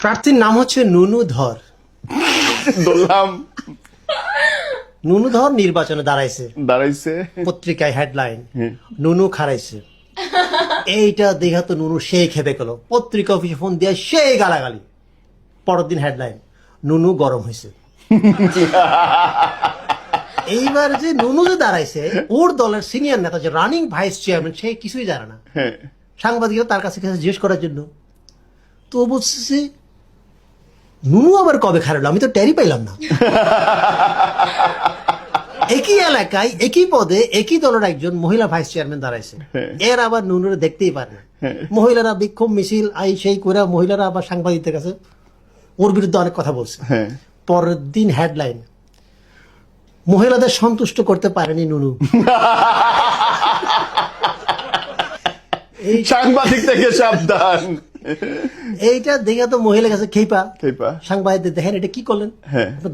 প্রার্থীর নাম হচ্ছে নুনু ধর। বললাম নুনু ধর নির্বাচনে দাঁড়াইছে পত্রিকায় হেডলাইন নুনু খারাইছে। এইটা দেখা তো নুনু সেই খেপে গেল, পত্রিকা অফিসে ফোন দিয়ে সেই গালাগালি। পরের দিন হেডলাইন নুনু গরম হয়েছে। এইবার যে নুনু যে দাঁড়াইছে, ওর দলের সিনিয়র নেতা যে রানিং ভাইস চেয়ারম্যান, সে কিছুই জানে না। সাংবাদিকরা তার কাছে জিজ্ঞেস করার জন্য, তো বলছে নুনু আবার কবে খারালো, আমি তো টেরই পাইলাম না। একই এলাকায় একই পদে একই দলের একজন মহিলা ভাইস চেয়ারম্যান দাঁড়াইছে, এর আবার নুনুরে দেখতেই পারে না। মহিলারা বিক্ষোভ মিছিল আই সেই করে মহিলারা আবার সাংবাদিকদের কাছে ওর বিরুদ্ধে অনেক কথা বলছে। পরের দিন হেডলাইন মহিলাদের সন্তুষ্ট করতে পারেনি নুনু। এই সাংবাদিক থেকে সাবধান। এইটা দেখে তো মহিলা কাছে খেপা খেপা। সাংবাদিকদের দেখেন এটা কি করলেন,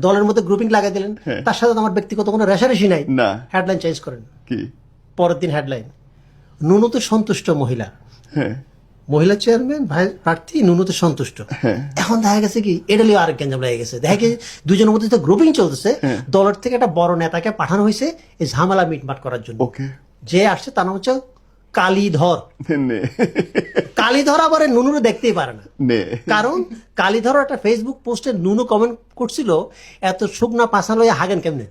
দলের মধ্যে গ্রুপিং লাগাই দিলেন, তার সাথে তো আমার ব্যক্তিগত কোনো রেশারেশি নাই। না, হেডলাইন চেঞ্জ করেন। কি পরের দিন হেডলাইন নুনুতে সন্তুষ্ট মহিলা, মহিলা চেয়ারম্যান ভাই প্রার্থী নুনুতে সন্তুষ্ট। এখন দেখা গেছে কি এটা লিয়ে আরেক গেঞ্জাম লেগে গেছে। দেখা গেছে দুজনের মধ্যে তো গ্রুপিং চলতেছে, দলের থেকে একটা বড় নেতাকে পাঠানো হয়েছে এই ঝামেলা মিটমাট করার জন্য। যে আসছে তার নাম হচ্ছে কালীধর। কালীধর আবার নুনুরে দেখতেই পারে না, কারণ কালীধর একটা ফেসবুক পোস্টে নুনু কমেন্ট করছিল এত শুকনা পাশা লইয়া হাগেন কেমনে।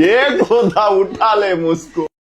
ये खोदा उठा ले मुझको।